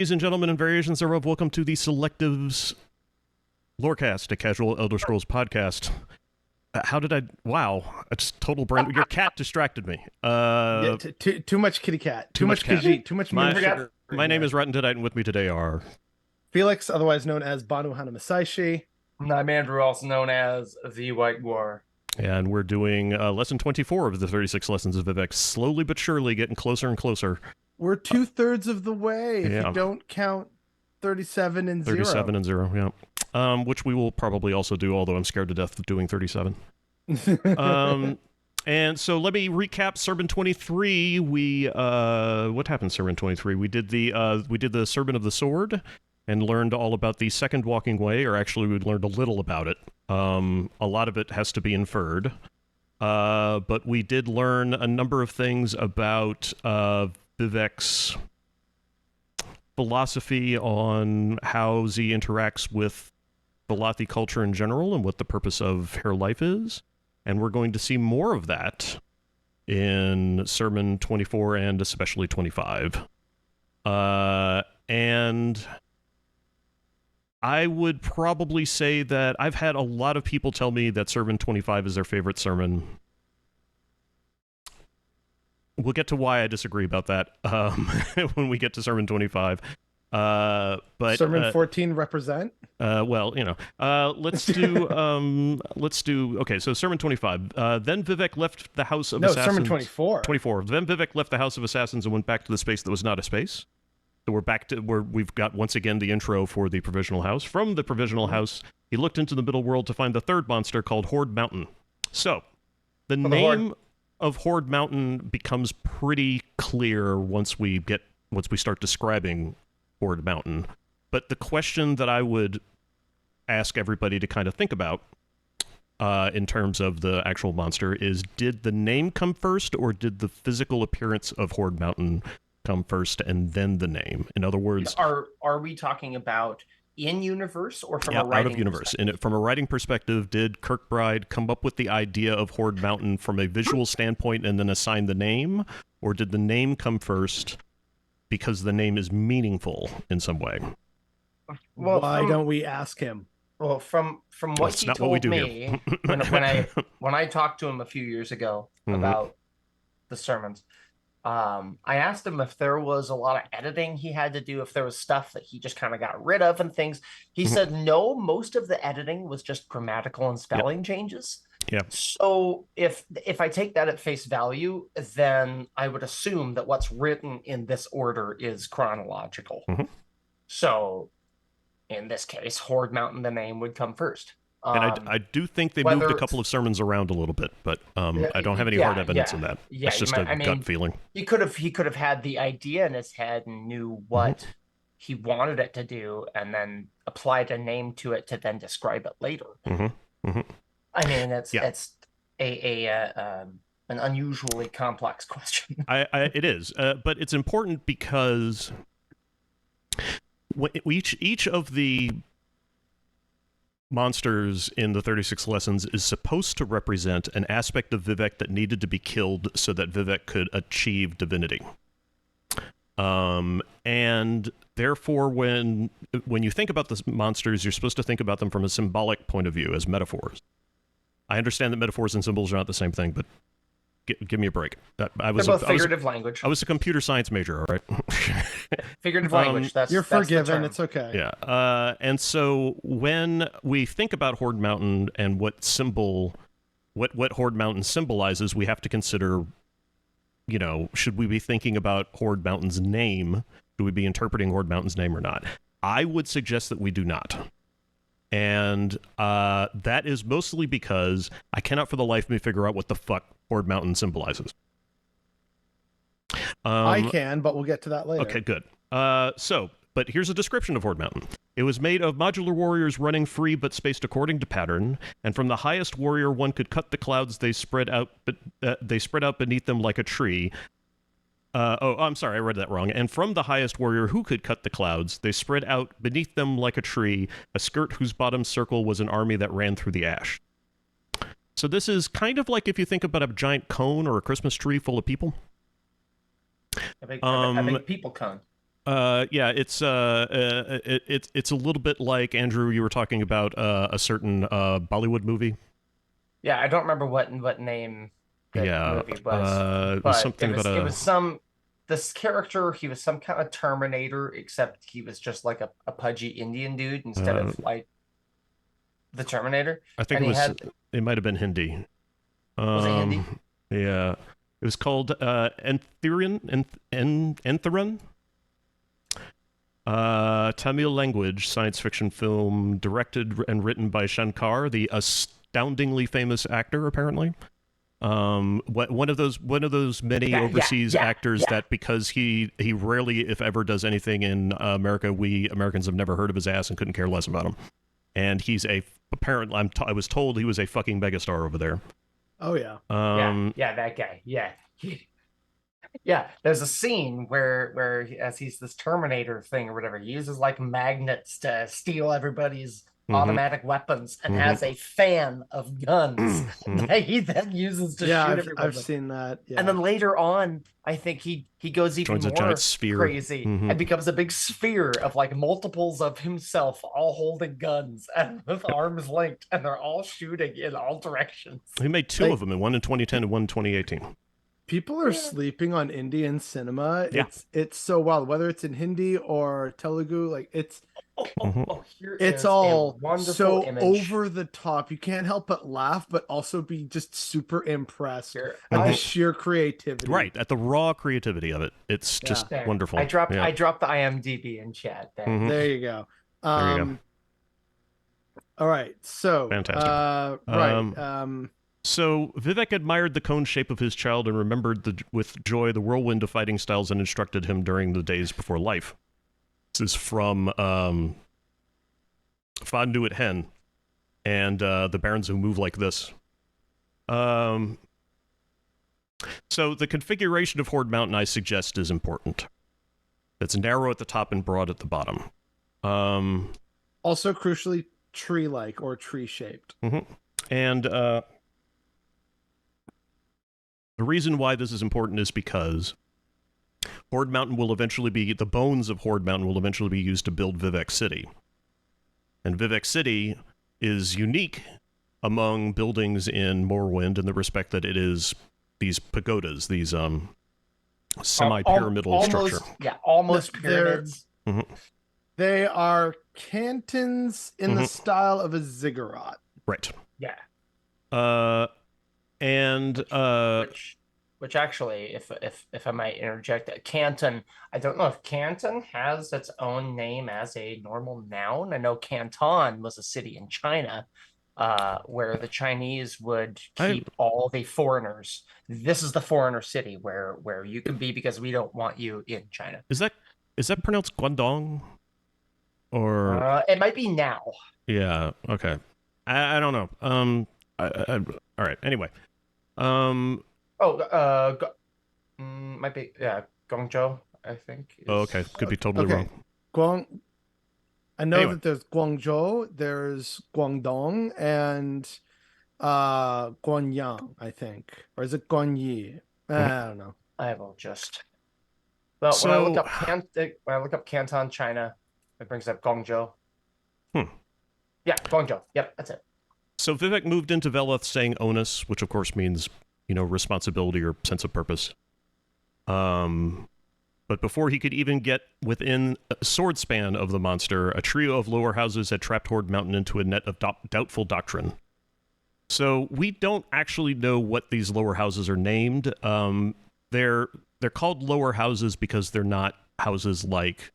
Ladies and gentlemen and variations thereof, welcome to the Selectives Lorecast, a casual Elder Scrolls podcast. How did I... Wow, it's total brain... Your cat distracted me. Yeah, too much kitty cat. Too much cat. Khajiit. Too much sugar. My name is Rotten Tonight, and with me today are... Felix, otherwise known as Banu Hana Masaishi. And I'm Andrew, also known as the White War. And we're doing lesson 24 of the 36 lessons of Vivec, slowly but surely getting closer and closer. We're 2/3 of the way, if you don't count 37 and 0. 37 and 0, yeah. Which we will probably also do, although I'm scared to death of doing 37. And so let me recap Sermon 23. What happened Sermon 23? We did the Sermon of the Sword and learned all about the second walking way, or actually we learned a little about it. A lot of it has to be inferred. But we did learn a number of things about Vivec's philosophy on how Z interacts with Velothi culture in general and what the purpose of her life is. And we're going to see more of that in Sermon 24 and especially 25. And I would probably say that I've had a lot of people tell me that Sermon 25 is their favorite sermon. We'll get to why I disagree about that when we get to Sermon 25. But Sermon 14 represent? Well, you know, let's do, okay, so Sermon 25. Then Vivec left the house of assassins. No, Sermon 24. 24. Then Vivec left the house of assassins and went back to the space that was not a space. So we're back to where we've got once again the intro for the provisional house. From the provisional house, he looked into the middle world to find the third monster called Horde Mountain. So, the name of Horde Mountain becomes pretty clear once we start describing Horde Mountain. But the question that I would ask everybody to kind of think about in terms of the actual monster is, did the name come first, or did the physical appearance of Horde Mountain come first and then the name? In other words, are we talking about in universe or from a writing out of universe? And from a writing perspective, did Kirkbride come up with the idea of Horde Mountain from a visual standpoint and then assign the name, or did the name come first because the name is meaningful in some way? Well, why don't we ask him? Well, from what he told me when I talked to him a few years ago about the sermons, I asked him if there was a lot of editing he had to do, if there was stuff that he just kind of got rid of and things. He said no, most of the editing was just grammatical and spelling changes. Yeah. So if I take that at face value, then I would assume that what's written in this order is chronological. So in this case, Horde Mountain, the name, would come first. And I do think they moved a couple of sermons around a little bit, but I don't have any hard evidence in that. Yeah, it's just a gut feeling. He could have had the idea in his head and knew what he wanted it to do, and then applied a name to it to then describe it later. I mean, it's an unusually complex question. It is, but it's important because each of the monsters in the 36 lessons is supposed to represent an aspect of Vivec that needed to be killed so that Vivec could achieve divinity. And therefore, when you think about the monsters, you're supposed to think about them from a symbolic point of view, as metaphors. I understand that metaphors and symbols are not the same thing, but give me a break. They're both figurative language. I was a computer science major, all right? Figurative language. You're forgiven. It's okay. Yeah. And so when we think about Horde Mountain and what Horde Mountain symbolizes, we have to consider, you know, should we be thinking about Horde Mountain's name? Should we be interpreting Horde Mountain's name or not? I would suggest that we do not. And that is mostly because I cannot for the life of me figure out what the fuck Horde Mountain symbolizes. I can, but we'll get to that later. Okay, good. But here's a description of Horde Mountain. It was made of modular warriors running free but spaced according to pattern, and from the highest warrior one could cut the clouds they spread out beneath them like a tree. I'm sorry, I read that wrong. And from the highest warrior who could cut the clouds, they spread out beneath them like a tree, a skirt whose bottom circle was an army that ran through the ash. So this is kind of like if you think about a giant cone or a Christmas tree full of people. A big people cone. It's it's a little bit like, Andrew, you were talking about a certain Bollywood movie. Yeah, I don't remember what name the movie was, but something it was this character. He was some kind of Terminator, except he was just like a pudgy Indian dude instead of like the Terminator. I think it might have been Hindi. Was it Hindi? Yeah, it was called Entheron. Tamil language science fiction film directed and written by Shankar, the astoundingly famous actor, apparently. One of those many overseas actors that, because he rarely, if ever, does anything in America, we Americans have never heard of his ass and couldn't care less about him. And he's apparently, I was told he was a fucking megastar over there. Oh yeah. That guy. Yeah, there's a scene where as he's this Terminator thing or whatever, he uses like magnets to steal everybody's automatic weapons and has a fan of guns that he then uses to shoot everybody. I've seen that. Yeah. And then later on, I think he goes even more crazy and becomes a big sphere of like multiples of himself, all holding guns and with arms linked, and they're all shooting in all directions. He made two of them, one in 2010 and one in 2018. People are sleeping on Indian cinema. Yeah. It's so wild, whether it's in Hindi or Telugu, like it's all so over the top. You can't help but laugh, but also be just super impressed at the sheer creativity. Right, at the raw creativity of it. It's just wonderful. I dropped the IMDb in chat there. There you go. There you go. All right, so fantastic. So Vivec admired the cone shape of his child and remembered with joy the whirlwind of fighting styles and instructed him during the days before life. This is from Fondue Hen and the Barons Who Move Like This. So the configuration of Horde Mountain, I suggest, is important. It's narrow at the top and broad at the bottom. Also, crucially, tree-like or tree-shaped. And the reason why this is important is because the bones of Horde Mountain will eventually be used to build Vivec City. And Vivec City is unique among buildings in Morrowind in the respect that it is these pagodas, these semi-pyramidal structure. Yeah, almost pyramids. They are cantons in the style of a ziggurat. Right. Yeah. Which actually, if I might interject, Canton, I don't know if Canton has its own name as a normal noun. I know Canton was a city in China where the Chinese would keep all the foreigners. This is the foreigner city where you can be because we don't want you in China. Is that pronounced Guangdong? Or it might be now. Yeah. Okay. I don't know. All right. Anyway. Might be Guangzhou, I think. Okay, could be totally wrong. I know that there's Guangzhou, there's Guangdong, and Guanyang, I think, or is it Guanyi? I don't know. I will just. Well, when I look up Canton, China, it brings up Guangzhou. Yeah, Guangzhou. Yep, that's it. So Vivec moved into Veleth saying onus, which of course means, responsibility or sense of purpose. But before he could even get within a sword span of the monster, a trio of lower houses had trapped Horde Mountain into a net of doubtful doctrine. So we don't actually know what these lower houses are named. They're called lower houses because they're not houses like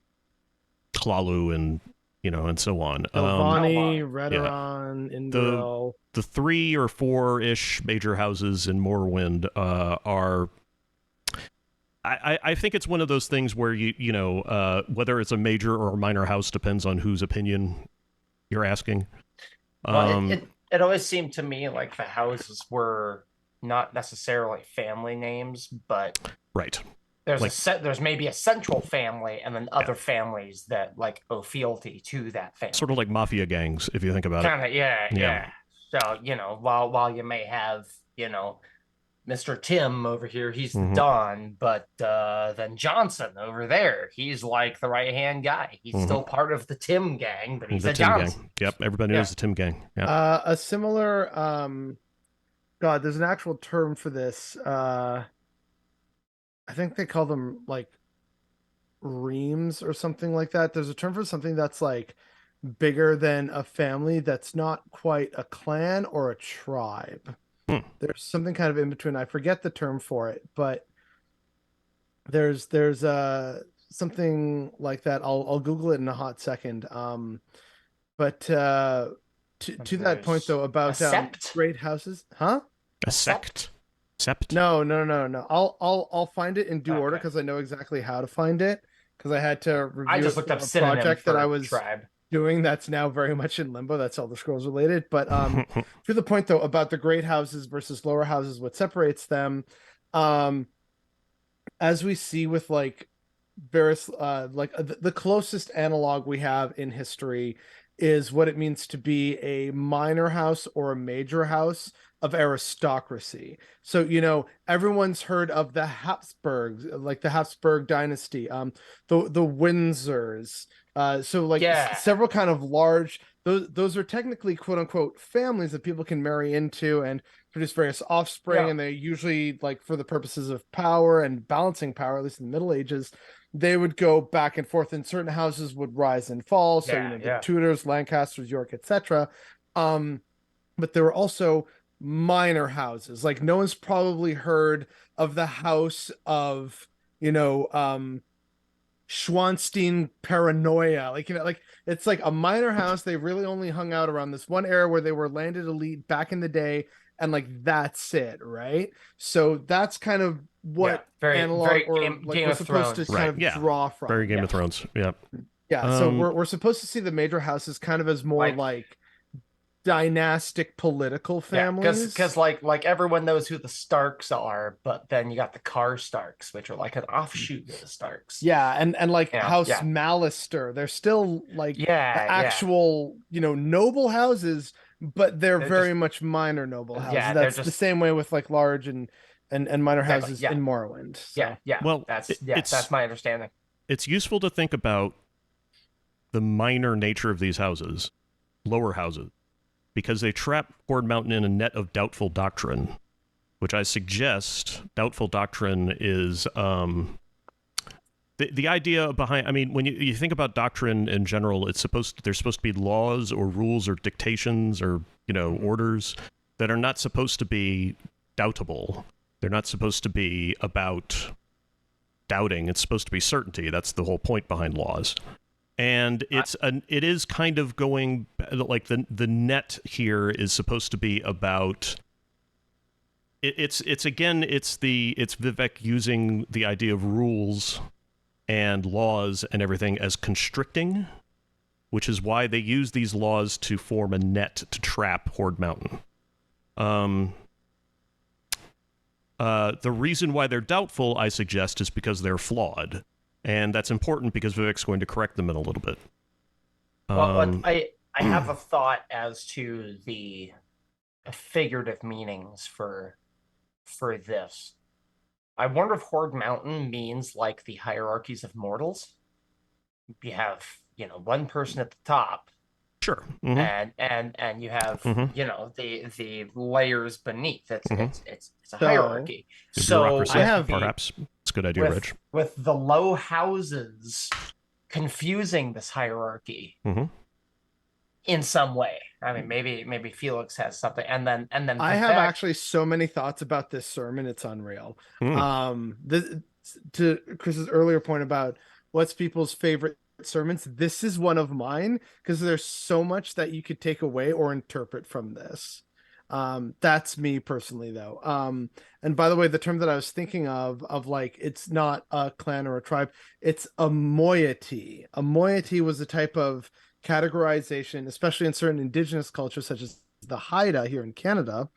Tlaloc and and so on. Ilvani, Redoran, Indrel. The 3 or 4-ish major houses in Morrowind are. I think it's one of those things where whether it's a major or a minor house depends on whose opinion you're asking. Well, it always seemed to me like the houses were not necessarily family names, but right. There's maybe a central family and then other families that owe fealty to that family. Sort of like mafia gangs, if you think about it. Yeah. So, while you may have, Mr. Tim over here, he's the Don, but then Johnson over there, he's like the right-hand guy. He's still part of the Tim gang, but he's the a Tim Johnson. Gang. Yep, everybody knows the Tim Gang. Yeah. A similar, God, there's an actual term for this. I think they call them like reams or something like that. There's a term for something that's like bigger than a family that's not quite a clan or a tribe. There's something kind of in between. I forget the term for it, but there's something like that. I'll Google it in a hot second. But to that point though about great houses, huh? A sect? Sept? No. I'll find it in due order because I know exactly how to find it because I had to review I just looked up a project that I was tribe. doing that's now very much in limbo. That's Elder Scrolls related. But to the point though about the great houses versus lower houses, what separates them, as we see with like various the closest analog we have in history is what it means to be a minor house or a major house of aristocracy. So, you know, everyone's heard of the Habsburgs, like the Habsburg dynasty, the Windsors. So like several kind of large, those are technically quote unquote families that people can marry into and produce various offspring. And they usually, like for the purposes of power and balancing power, at least in the Middle Ages, they would go back and forth, and certain houses would rise and fall. So, you know, the Tudors, Lancasters, York, etc. But there were also minor houses. Like no one's probably heard of the house of, you know, Schwanstein Paranoia. Like, you know, like it's like a minor house. They really only hung out around this one area where they were landed elite back in the day. And like, that's it. Right. So that's kind of what analog or like we're supposed to kind of draw from. Very Game of Thrones. Yeah. Yeah. So we're supposed to see the major houses kind of as more like dynastic political families, because like everyone knows who the Starks are, but then you got the Karstarks, which are like an offshoot of the Starks. And like House Mallister, they're still like actual you know, noble houses, but they're very much minor noble houses. That's the same way with like large and minor houses in Morrowind. So. Well, that's my understanding. It's useful to think about the minor nature of these houses, lower houses, because they trap Horde Mountain in a net of doubtful doctrine, which I suggest doubtful doctrine is the idea behind. I mean, when you think about doctrine in general, there's supposed to be laws or rules or dictations or, you know, orders that are not supposed to be doubtable. They're not supposed to be about doubting. It's supposed to be certainty. That's the whole point behind laws. And it is kind of going like the net here is supposed to be about it's Vivec using the idea of rules and laws and everything as constricting, which is why they use these laws to form a net to trap Horde Mountain. The reason why they're doubtful, I suggest, is because they're flawed. And that's important because Vivek's going to correct them in a little bit. Well, I have a thought as to the figurative meanings for this. I wonder if Horde Mountain means like the hierarchies of mortals. You have, you know, one person at the top. Sure. And you have you know, the layers beneath. It's a hierarchy. So I have perhaps it's a good idea, Rich. With the low houses confusing this hierarchy in some way. I mean, maybe Felix has something, and then I have actually so many thoughts about this sermon. It's unreal. To Chris's earlier point about what's people's favorite sermons, this is one of mine because there's so much that you could take away or interpret from this. That's me personally though. And by the way, the term that I was thinking of like, it's not a clan or a tribe, it's a moiety. A moiety was a type of categorization, especially in certain indigenous cultures such as the Haida here in Canada,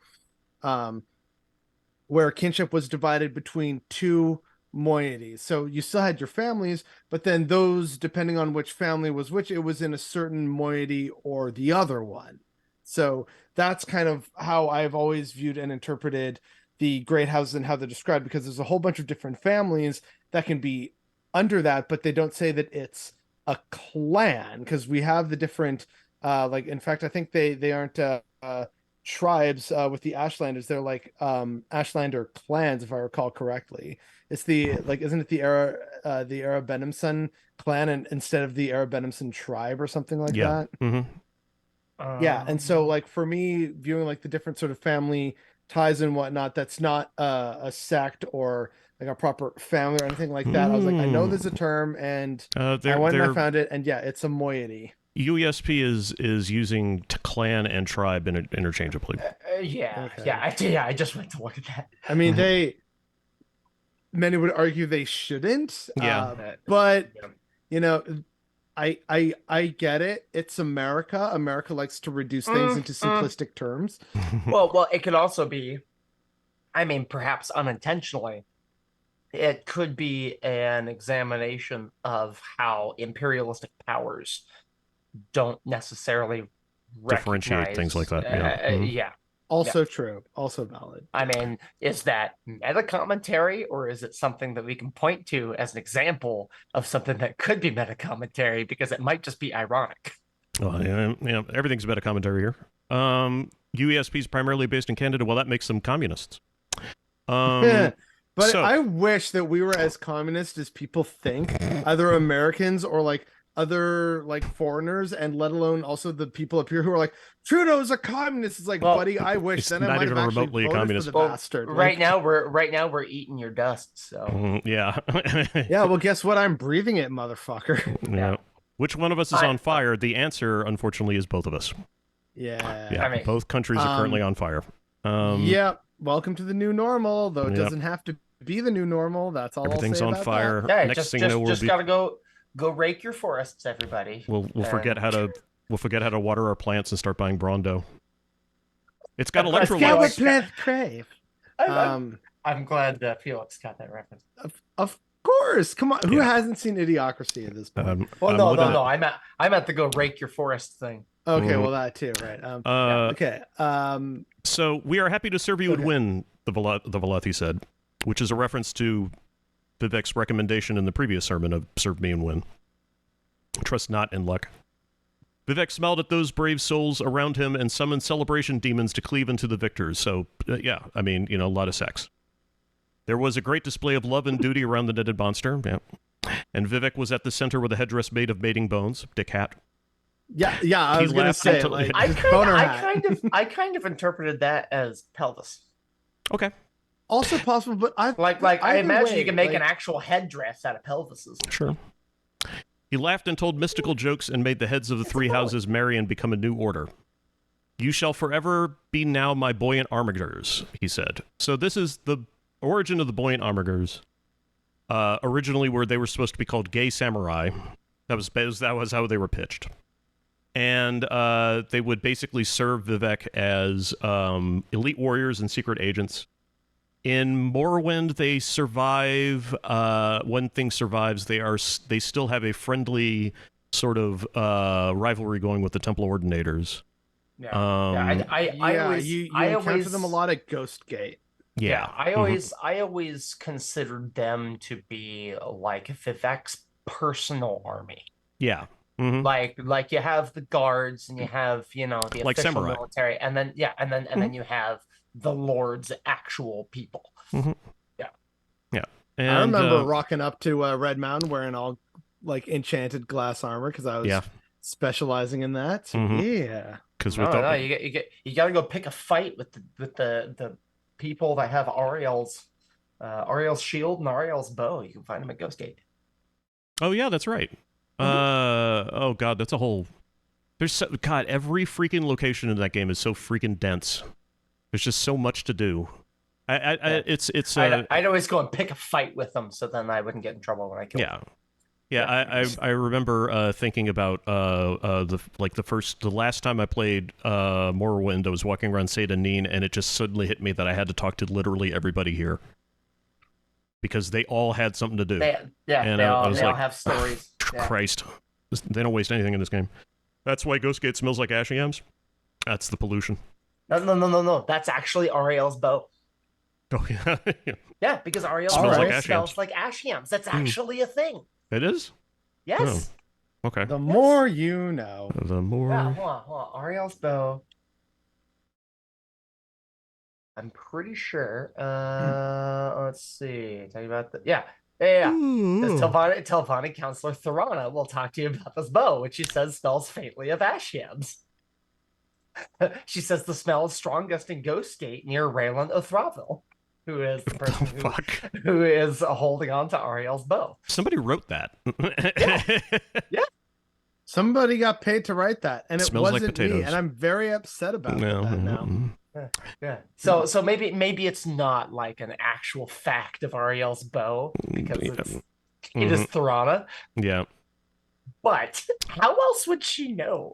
where kinship was divided between two moieties. So you still had your families, but then those, depending on which family was which, it was in a certain moiety or the other one. So that's kind of how I've always viewed and interpreted the great houses and how they're described, because there's a whole bunch of different families that can be under that, but they don't say that it's a clan, because we have the different like, in fact, I think they aren't tribes with the Ashlanders. They're like Ashlander clans, if I recall correctly. It's the, like, isn't it the Arabenimson clan, and instead of the Arabenimson tribe or something like that? Yeah, and so like for me, viewing like the different sort of family ties and whatnot, that's not a sect or like a proper family or anything like that. I was like, I know there's a term, and I went and I found it, and yeah, it's a moiety. UESP is using clan and tribe interchangeably. Yeah, Okay. yeah, I just went to look at that. I mean, many would argue they shouldn't. Yeah. But you know, I get it. It's America. America likes to reduce things into simplistic terms. Well, it could also be, I mean, perhaps unintentionally, it could be an examination of how imperialistic powers don't necessarily differentiate things like that. Yeah. Also true. Also valid. I mean, is that meta commentary, or is it something that we can point to as an example of something that could be meta commentary, because it might just be ironic? Well, yeah, everything's meta commentary here. UESP is primarily based in Canada. Well, that makes them communists. But I wish that we were as communist as people think, either Americans or like other like foreigners, and let alone also the people up here who are like, Trudeau's a communist. It's like, buddy, I wish. Then I might have actually remotely a communist. For the bastard. Right now we're eating your dust. So yeah. Yeah. Well, guess what? I'm breathing it, motherfucker. Yeah. Which one of us is on fire? The answer, unfortunately, is both of us. Yeah. Yeah. I mean, both countries are currently on fire. Yeah. Welcome to the new normal, though it doesn't have to be the new normal. That's all. Everything's I'll say on about fire. That. Yeah, Next thing you know, just gotta go rake your forests, everybody. We'll forget how to water our plants and start buying Brondo. It's got electrolytes. Plants crave. I'm glad Felix got that reference. Of course, come on. Who hasn't seen Idiocracy at this point? Well, no. I'm at the go rake your forest thing. Okay, well that too, right? Okay. So we are happy to serve you and win. The Valathi said, which is a reference to Vivec's recommendation in the previous sermon of serve me and win. Trust not in luck. Vivec smiled at those brave souls around him and summoned celebration demons to cleave into the victors. So, yeah, I mean, a lot of sex. There was a great display of love and duty around the netted monster. Yeah. And Vivec was at the center with a headdress made of mating bones. Dick hat. Yeah, I was gonna say, like, I kind of interpreted that as pelvis. Okay. Also possible, but I imagine you can make an actual headdress out of pelvises. Sure. He laughed and told mystical jokes and made the heads of the three houses marry and become a new order. You shall forever be now my buoyant armigers, he said. So this is the origin of the buoyant armigers. Originally, where they were supposed to be called gay samurai. That was how they were pitched. And they would basically serve Vivec as elite warriors and secret agents. In Morrowind, they survive. When things survives, they still have a friendly sort of rivalry going with the Temple Ordinators. Yeah, I always encounter them a lot at Ghostgate. Yeah, I always considered them to be like Vivec's personal army. Yeah. Like you have the guards and you have the like official samurai. military, and then then you have the Lord's actual people. Yeah. And, I remember rocking up to Red Mountain wearing all like enchanted glass armor because I was specializing in that. Yeah, because you gotta go pick a fight with the people that have Ariel's shield and Ariel's bow. You can find them at Ghostgate. Oh yeah, that's right. Oh god, that's a whole. God, every freaking location in that game is so freaking dense. There's just so much to do. I'd always go and pick a fight with them, so then I wouldn't get in trouble when I killed them. Yeah. I remember thinking about the last time I played Morrowind, I was walking around Saint Denis, and it just suddenly hit me that I had to talk to literally everybody here because they all had something to do. They all have stories. Christ, they don't waste anything in this game. That's why Ghostgate smells like ashy yams. That's the pollution. No. That's actually Ariel's bow. Oh, yeah. Yeah, because Ariel's Smells bow like ash smells yams. like ash yams. That's actually a thing. It is? Yes. Oh, okay. The more you know. The more... Yeah, hold on. Ariel's bow. I'm pretty sure. Let's see. Tell you about the yeah. This Telvanni counselor Thorana will talk to you about this bow, which she says smells faintly of ash yams. She says the smell is strongest in Ghost Gate near Raylan O'Thraville, who is the person who is holding on to Ariel's bow. Somebody wrote that. Yeah. Somebody got paid to write that, and it Smells like wasn't me, potatoes. and I'm very upset about that now. Yeah. So maybe it's not like an actual fact of Ariel's bow because it is Thorana. Yeah. But how else would she know?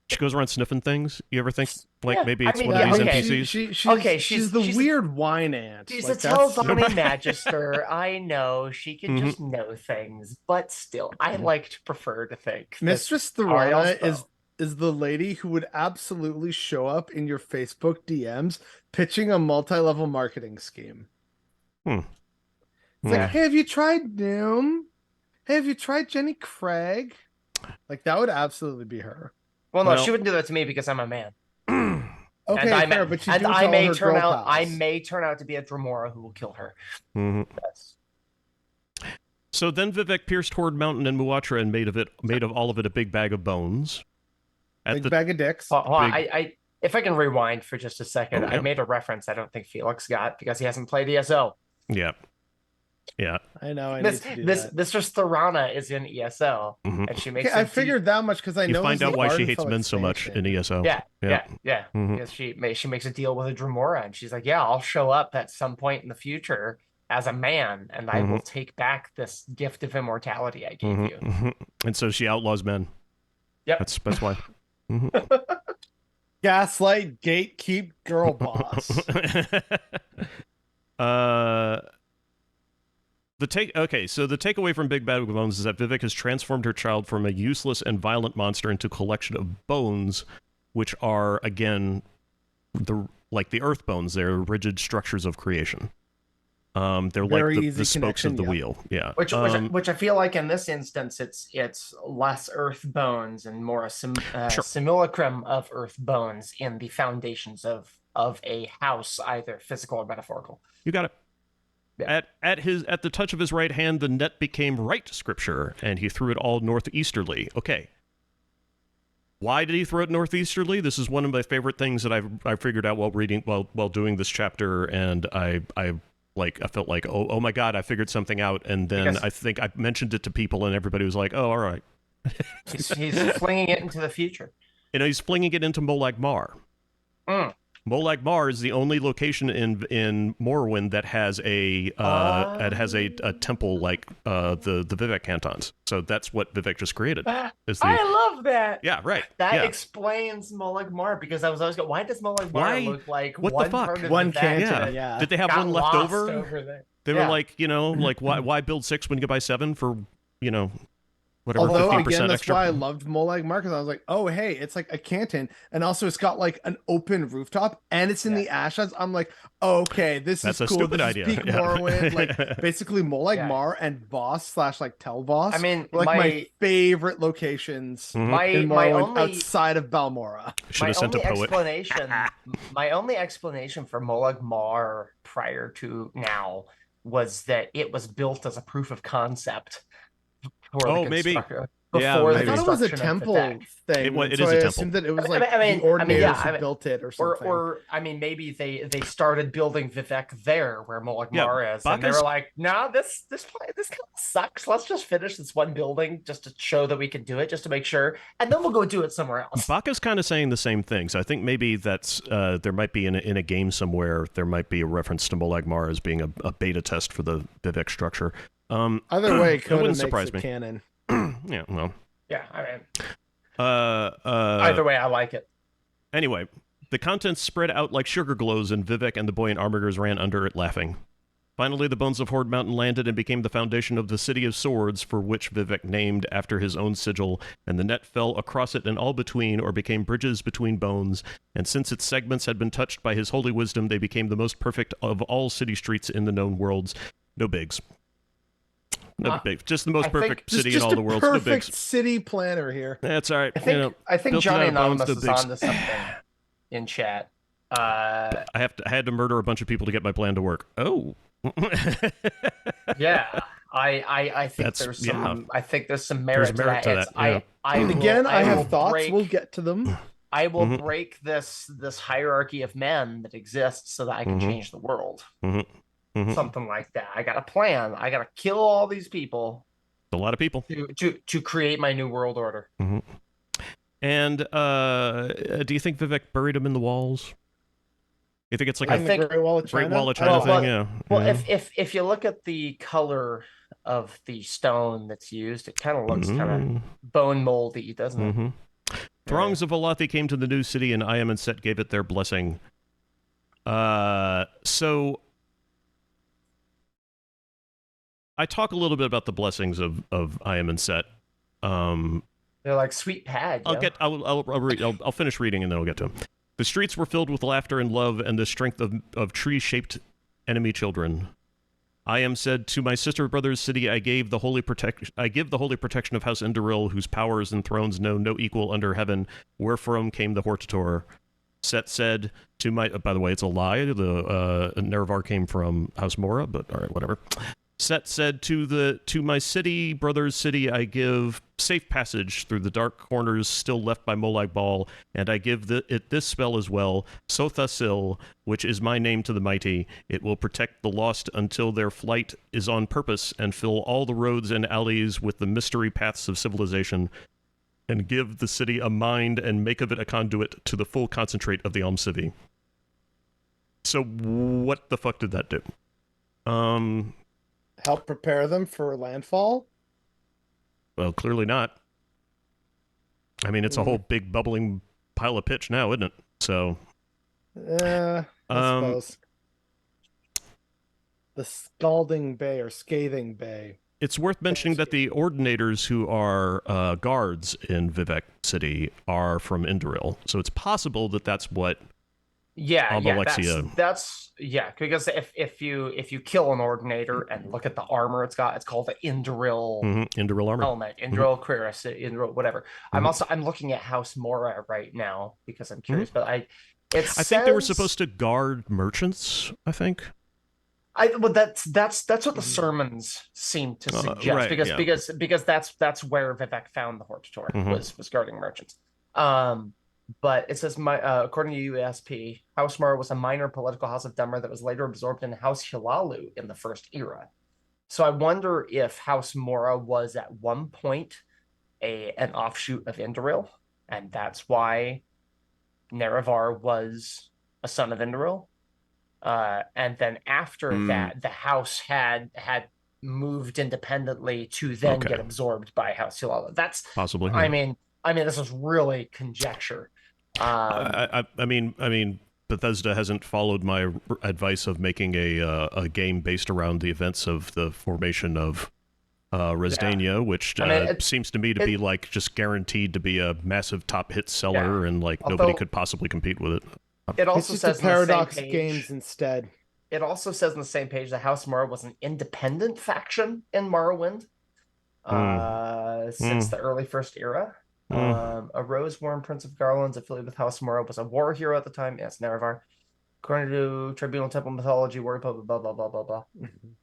She goes around sniffing things. You ever think, like, maybe it's mean, one of these NPCs? She's the weird wine ant. She's like, a Telvanni Magister. I know she can just know things, but still, I like to prefer to think Mistress Thorana is the lady who would absolutely show up in your Facebook DMs pitching a multi-level marketing scheme. It's like, hey, have you tried Doom? Hey, have you tried Jenny Craig? Like, that would absolutely be her. Well, no, she wouldn't do that to me because I'm a man. Okay, fair, but she's I may turn out to be a Dremora who will kill her. Yes. So then Vivec pierced Horde Mountain and Muatra and made of all of it a big bag of bones. Bag of dicks. If I can rewind for just a second, I made a reference I don't think Felix got because he hasn't played ESO. Yeah. Yeah. I know. Mistress Thorana is in ESO, and she makes. I figured that much because I know. You find out why she hates men so much in ESO. Yeah. Because she makes a deal with a Dremora, and she's like, "Yeah, I'll show up at some point in the future as a man, and I will take back this gift of immortality I gave you." And so she outlaws men. Yep. That's why. Gaslight, gatekeep, girl boss. So the takeaway from Big Bad Bones is that Vivec has transformed her child from a useless and violent monster into a collection of bones, which are, again, like the earth bones. They're rigid structures of creation. They're very like the spokes of the wheel. Yeah. Which I feel like in this instance, it's less earth bones and more a simulacrum of earth bones in the foundations of a house, either physical or metaphorical. You got it. Yeah. At the touch of his right hand, the net became right scripture, and he threw it all northeasterly. Okay. Why did he throw it northeasterly? This is one of my favorite things that I figured out while doing this chapter, and I felt like, oh my god, I figured something out, and then I think I mentioned it to people, and everybody was like, oh, all right. He's flinging it into the future. He's flinging it into Molag Mar. Molag Mar is the only location in Morrowind that has a temple like the Vivec cantons. So that's what Vivec just created. I love that. Yeah, right. That explains Molag Mar, because I was always going, why does Molag Mar look like what one the fuck? part of one canton? Yeah. Did they have one left over there? They were like, why build 6 when you can buy 7 for, whatever, although 15% again, that's extra. why I loved Molag Mar, because I was like, oh hey, it's like a canton, and also it's got like an open rooftop, and it's in the ashlands. I'm like, okay, this that's is a cool. Stupid this idea. is peak Morrowind, like basically Molag Mar and Boss / like Telvoss. I mean, were like my favorite locations in Morrowind outside of Balmora. My only explanation for Molag Mar prior to now was that it was built as a proof of concept. Maybe. Before I thought it was a temple thing. It so is I a temple. assumed that it was like the Ordinators who built it or something. Or maybe they started building Vivec there where Molag Mar is, and they were like, "No, this kind of sucks. Let's just finish this one building just to show that we can do it, just to make sure, and then we'll go do it somewhere else." Baka's kind of saying the same thing, so I think maybe that's there might be in a game somewhere there might be a reference to Molag Mar as being a beta test for the Vivec structure. Either way, Coda wouldn't makes surprise it me. canon. Yeah, well. Yeah, I mean. Either way, I like it. Anyway, the contents spread out like sugar glows, and Vivec and the buoyant armigers ran under it laughing. Finally, the bones of Horde Mountain landed and became the foundation of the City of Swords, for which Vivec named after his own sigil, and the net fell across it and all between, or became bridges between bones, and since its segments had been touched by his holy wisdom, they became the most perfect of all city streets in the known worlds. No bigs. No big, just the most perfect city in all the worlds. No bigs. Perfect city planner here. That's all right. I think Johnny Anonymous is onto something in chat. I had to murder a bunch of people to get my plan to work. Oh. Yeah. I think there's some merit to that. Yeah. I have thoughts. We'll get to them. I will break this hierarchy of men that exists so that I can change the world. Something like that. I got a plan. I got to kill all these people. A lot of people to create my new world order. And do you think Vivec buried him in the walls? You think it's like the Great Wall of China, thing? Yeah. Well, if you look at the color of the stone that's used, it kind of looks kind of bone moldy, doesn't it? Throngs of Valathi came to the new city, and Ayam and Set gave it their blessing. So I talk a little bit about the blessings of Ayam and Set. They're like sweet pad. I'll finish reading and then I'll get to them. The streets were filled with laughter and love and the strength of tree-shaped enemy children. Ayam said, "To my sister brother's city I give the holy protection of House Indoril, whose powers and thrones know no equal under heaven, wherefrom came the Hortator." Set said, "To my..." by the way, it's a lie. The Nerevar came from House Mora, but all right, whatever. Set said, to my city, brother's city, I give safe passage through the dark corners still left by Molag Bal, and I give it this spell as well, Sothasil, which is my name to the mighty. It will protect the lost until their flight is on purpose, and fill all the roads and alleys with the mystery paths of civilization, and give the city a mind and make of it a conduit to the full concentrate of the Almsivi. So what the fuck did that do? Help prepare them for landfall? Well, clearly not. I mean, it's a whole big bubbling pile of pitch now, isn't it? So, I suppose. The Scalding Bay or Scathing Bay. It's worth mentioning that the Ordinators who are guards in Vivec City are from Indoril, so it's possible that that's what. That's because if you kill an Ordinator and look at the armor it's called the Indoril Indoril armor helmet, Indoril cuirass, Indoril whatever. I'm looking at House Mora right now because I'm curious, but I think they were supposed to guard merchants. I think. That's what the sermons seem to suggest, right, because that's where Vivec found the Hortator was guarding merchants. But it says, according to USP, House Mora was a minor political house of Dummer that was later absorbed in House Hilalu in the First Era. So I wonder if House Mora was at one point an offshoot of Indoril, and that's why Nerevar was a son of Indoril. And then after that, the house had moved independently to then get absorbed by House Hilalu. That's possibly. Yeah. I mean, this is really conjecture. I mean, Bethesda hasn't followed my advice of making a game based around the events of the formation of Resdania, which seems to me to be like just guaranteed to be a massive top hit seller, and like nobody could possibly compete with it. It also says Paradox Games instead. It also says on the same page that House Mora was an independent faction in Morrowind since the early First Era. A rose-worn Prince of Garlands affiliated with House Mora was a war hero at the time. Yes, Nerevar. According to Tribunal Temple mythology, blah blah blah blah blah blah blah.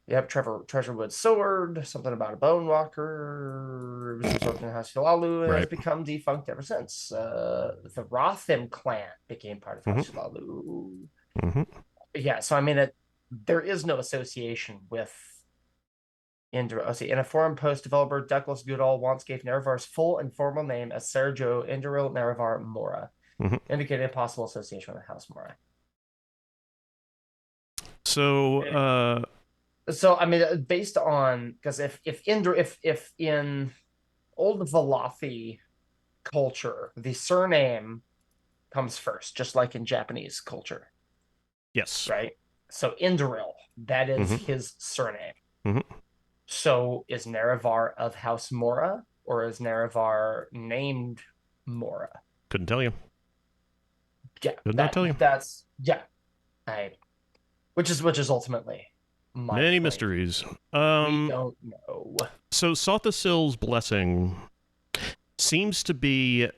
Yep, Treasurewood sword, something about a bone walker. It was absorbed in House Hilalu and has become defunct ever since. The Rothim clan became part of House Hilalu. Yeah, so I mean, there is no association with Indoril. In a forum post, developer Douglas Goodall once gave Nerevar's full and formal name as Sergio Indoril Nerevar Mora, indicating a possible association with House Mora. So I mean, based on, because if in old Valathi culture, the surname comes first, just like in Japanese culture. Yes. Right. So Indoril, that is Mm-hmm. his surname. Mm-hmm. So is Nerevar of House Mora, or is Nerevar named Mora? Couldn't tell you. Yeah, Could not tell you. that's yeah. I which is ultimately my Many point. mysteries. We don't know. So Sothasil's blessing seems to be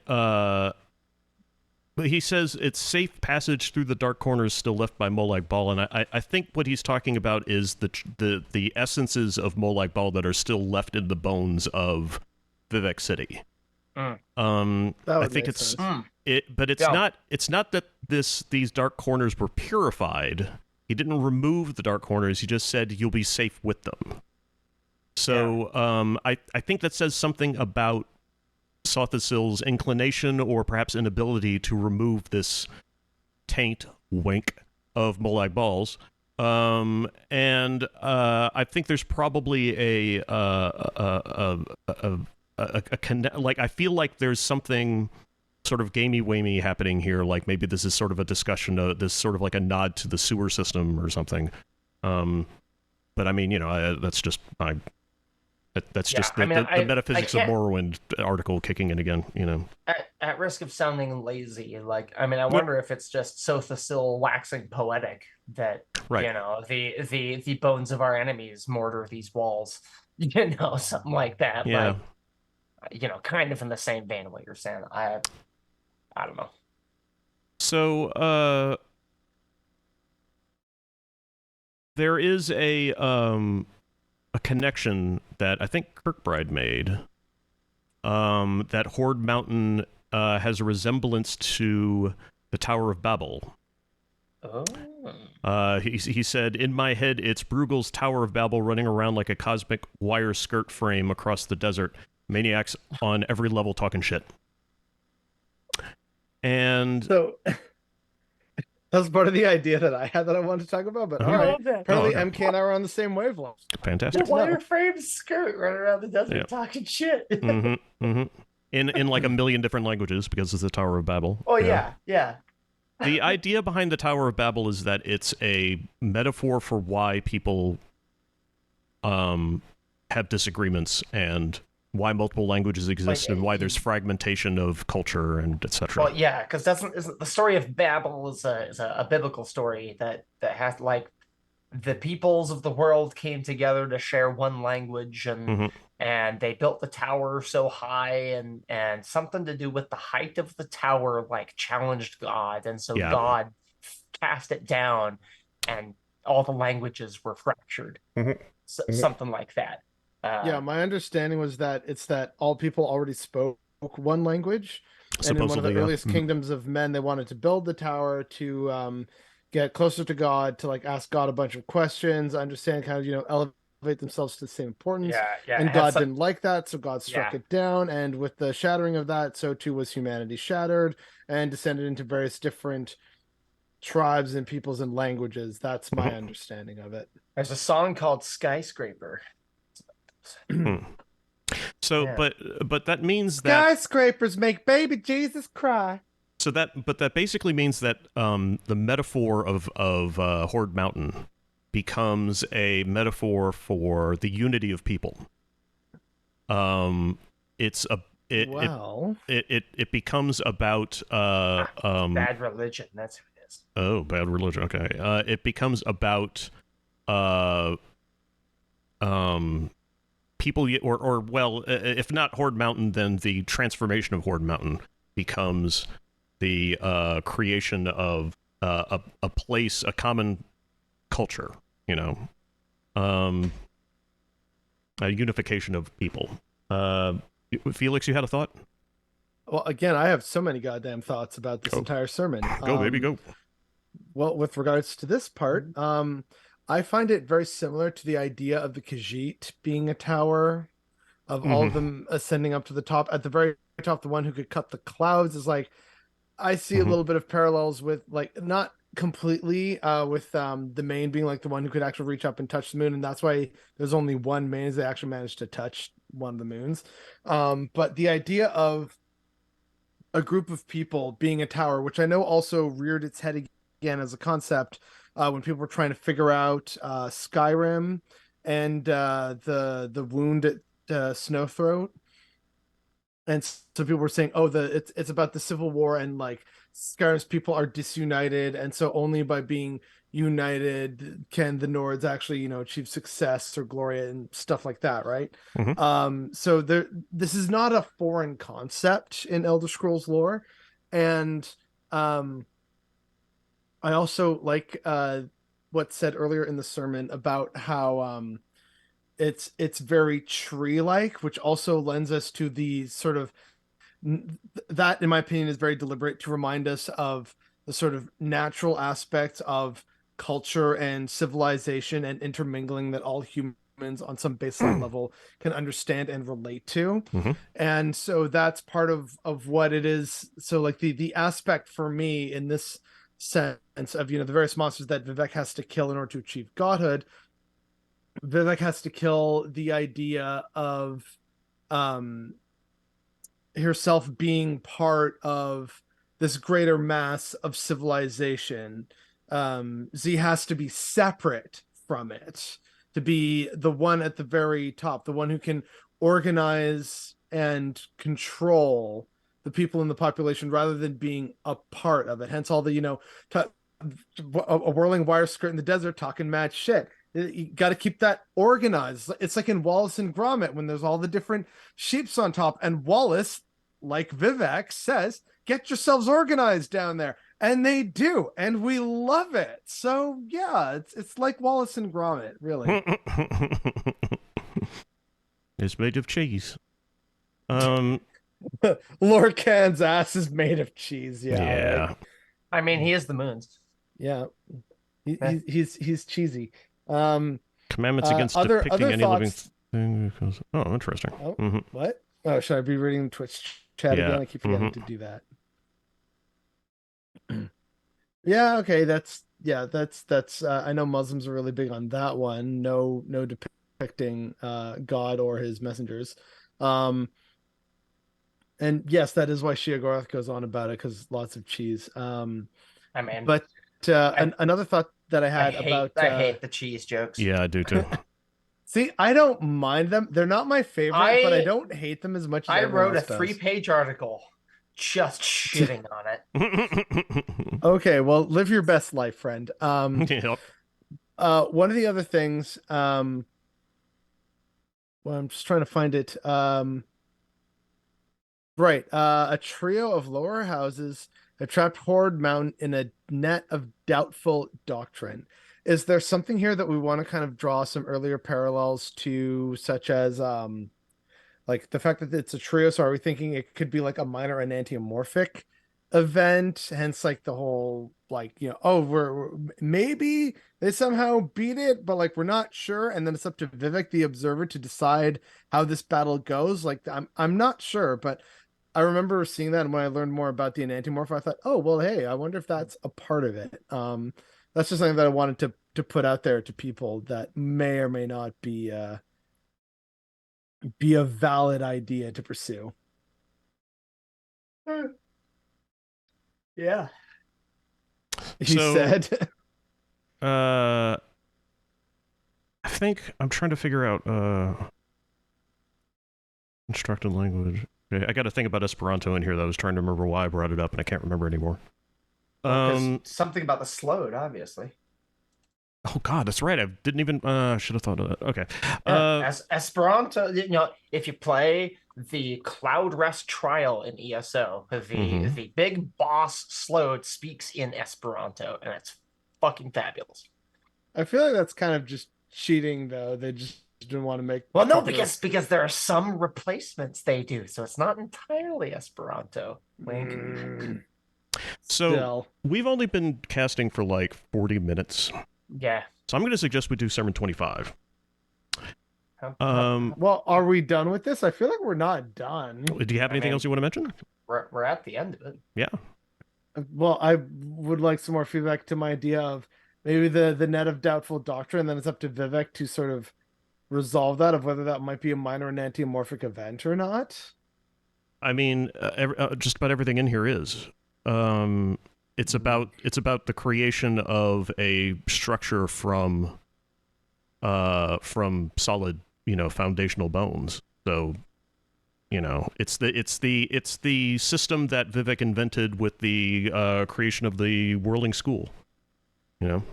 he says it's safe passage through the dark corners still left by Molag Bal, and I think what he's talking about is the essences of Molag Bal that are still left in the bones of Vivec City. I think it's but it's not that these dark corners were purified. He didn't remove the dark corners. He just said you'll be safe with them. So I think that says something about Sothasil's inclination or perhaps inability to remove this taint, wink, of Molag Bal's. And I think there's probably like I feel like there's something sort of gamey-wamey happening here. Like maybe this is sort of a discussion, this sort of like a nod to the sewer system or something. But I mean, that's just my. That's just the metaphysics of Morrowind article kicking in again, At risk of sounding lazy, I wonder if it's just Sothasil waxing poetic that, the bones of our enemies mortar these walls, something like that. Yeah. Kind of in the same vein of what you're saying. I don't know. So, there is a connection that I think Kirkbride made, that Horde Mountain has a resemblance to the Tower of Babel. Oh. He said, in my head, it's Bruegel's Tower of Babel running around like a cosmic wire skirt frame across the desert. Maniacs on every level talking shit. And so that's part of the idea that I had that I wanted to talk about, but all right. Apparently MK and I were on the same wavelength. Fantastic. The wireframe skirt running around the desert talking shit. In like a million different languages because it's the Tower of Babel. Oh, yeah. The idea behind the Tower of Babel is that it's a metaphor for why people have disagreements and why multiple languages exist and why there's fragmentation of culture and etc. Well, yeah, because isn't the story of Babel is a biblical story that has the peoples of the world came together to share one language and they built the tower so high and something to do with the height of the tower challenged God, and so God cast it down and all the languages were fractured. Something like that. My understanding was that it's that all people already spoke one language, and in one of the earliest kingdoms of men, they wanted to build the tower to get closer to God, to ask God a bunch of questions, understand, kind of elevate themselves to the same importance. And God didn't like that, so God struck it down. And with the shattering of that, so too was humanity shattered and descended into various different tribes and peoples and languages. That's my understanding of it. There's a song called Skyscraper. So, but that means that skyscrapers make baby Jesus cry. So that basically means that the metaphor of Horde Mountain becomes a metaphor for the unity of people. It becomes about bad religion. That's who it is. Oh, bad religion. Okay. It becomes about people, or if not Horde Mountain, then the transformation of Horde Mountain becomes the creation of a place, a common culture, a unification of people. Felix, you had a thought? Well, again, I have so many goddamn thoughts about this entire sermon. Go, baby, go. Well, with regards to this part, I find it very similar to the idea of the Khajiit being a tower, of all of them ascending up to the top. At the very top, the one who could cut the clouds is I see a little bit of parallels with, not completely, with the main being the one who could actually reach up and touch the moon, and that's why there's only one main, is they actually managed to touch one of the moons. But the idea of a group of people being a tower, which I know also reared its head again as a concept when people were trying to figure out Skyrim and the wound at Snowthroat. And so people were saying, oh, it's about the Civil War, and like Skyrim's people are disunited, and so only by being united can the Nords actually, achieve success or glory and stuff like that, right? So this is not a foreign concept in Elder Scrolls lore. And I also like what's said earlier in the sermon about how it's very tree-like, which also lends us to the sort of that, in my opinion, is very deliberate to remind us of the sort of natural aspects of culture and civilization and intermingling that all humans on some baseline level can understand and relate to. And so that's part of what it is. So like the aspect for me in this sense of, the various monsters that Vivec has to kill in order to achieve godhood, Vivec has to kill the idea of herself being part of this greater mass of civilization. Z has to be separate from it, to be the one at the very top, the one who can organize and control the people in the population rather than being a part of it. Hence all the, a whirling wire skirt in the desert talking mad shit. You got to keep that organized. It's like in Wallace and Gromit when there's all the different sheeps on top, and Wallace, like Vivec, says, get yourselves organized down there. And they do, and we love it. So yeah, it's like Wallace and Gromit, really. It's made of cheese. Lorcan's ass is made of cheese. Yeah. Like, I mean, he is the moons. Yeah. He's cheesy. Commandments against depicting any living thing. Oh, interesting. Oh, what? Oh, should I be reading Twitch chat again? I keep forgetting to do that. Yeah, okay, that's I know Muslims are really big on that one. No depicting God or his messengers. And yes, that is why Shia Gorath goes on about it, because lots of cheese. I mean, but another thought that I had I hate the cheese jokes. Yeah, I do too. See, I don't mind them. They're not my favorite, but I don't hate them as much as I wrote a does. 3-page article just shitting on it. Okay, well, live your best life, friend. Yep. One of the other things, well, I'm just trying to find it. Right, a trio of lower houses have trapped Horde Mountain in a net of doubtful doctrine. Is there something here that we want to kind of draw some earlier parallels to, such as like the fact that it's a trio? So are we thinking it could be like a minor enantiomorphic event, hence like the whole like, we're maybe they somehow beat it, but like we're not sure, and then it's up to Vivec the observer to decide how this battle goes? Like I'm not sure, but I remember seeing that, and when I learned more about the enantiomorph, I thought, oh well, hey, I wonder if that's a part of it. That's just something that I wanted to put out there to people that may or may not be a valid idea to pursue. Yeah. He said. I think I'm trying to figure out instructed language. Okay, I got to think about Esperanto in here, though. I was trying to remember why I brought it up, and I can't remember anymore. Something about the slowed, obviously. Oh God, that's right. I didn't even. Should have thought of that. Okay. As Esperanto, if you play the Cloud Rest trial in ESO, the big boss slowed speaks in Esperanto, and it's fucking fabulous. I feel like that's kind of just cheating, though. They just didn't want to make. Well, no, because there are some replacements they do, so it's not entirely Esperanto. Wink. So we've only been casting for like 40 minutes. Yeah. So I'm going to suggest we do Sermon 25. Well, are we done with this? I feel like we're not done. Do you have anything else you want to mention? We're at the end of it. Yeah. Well, I would like some more feedback to my idea of maybe the net of doubtful doctrine, and then it's up to Vivec to sort of resolve that, of whether that might be a minor enantiomorphic event or not. I mean, just about everything in here is. It's about the creation of a structure from solid, foundational bones. So, it's the system that Vivec invented with the creation of the whirling school. All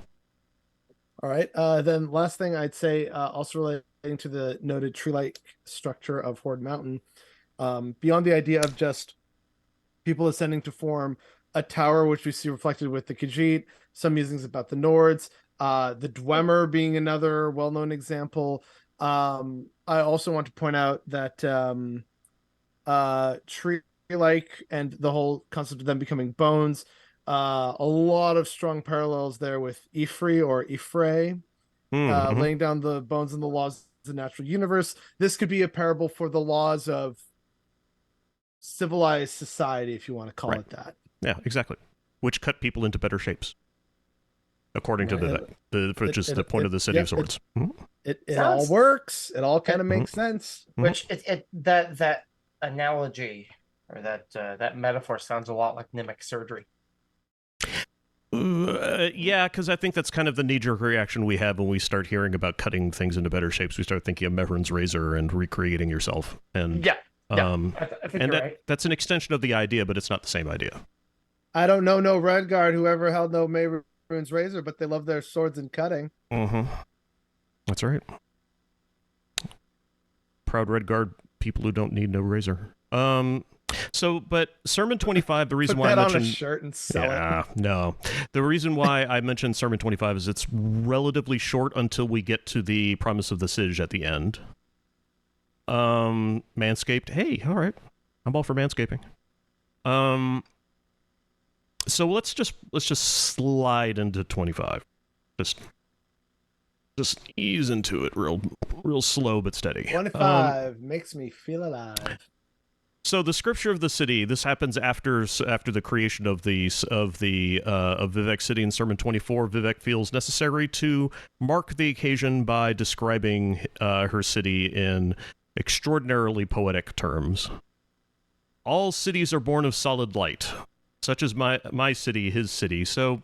right. Then last thing I'd say, also relating to the noted tree-like structure of Horde Mountain, beyond the idea of just people ascending to form a tower, which we see reflected with the Khajiit, some musings about the Nords, the Dwemer being another well-known example. I also want to point out that tree-like and the whole concept of them becoming bones, a lot of strong parallels there with Ifri or Ifrei, laying down the bones and the laws of the natural universe. This could be a parable for the laws of civilized society, if you want to call it that. Yeah, exactly. Which cut people into better shapes, according to Vivec, which is the point of the City of Swords. It all works. It all kind of makes sense. Which that analogy or that metaphor sounds a lot like Nimic surgery. Yeah, because I think that's kind of the knee-jerk reaction we have when we start hearing about cutting things into better shapes. We start thinking of Mehran's razor and recreating yourself. And I think you're right. That's an extension of the idea, but it's not the same idea. I don't know no Redguard who ever held no Mehran's razor, but they love their swords and cutting. That's right. Proud Redguard people who don't need no razor. But Sermon 25, the reason why I mentioned... Put that on a shirt and sell it. No. The reason why I mentioned Sermon 25 is it's relatively short until we get to the promise of the Sige at the end. Manscaped. Hey, all right. I'm all for manscaping. So let's just slide into 25. Just ease into it real slow but steady. 25 makes me feel alive. So the scripture of the city, this happens after the creation of Vivec City in Sermon 24. Vivec feels necessary to mark the occasion by describing her city in extraordinarily poetic terms. All cities are born of solid light, such as my city, his city. So,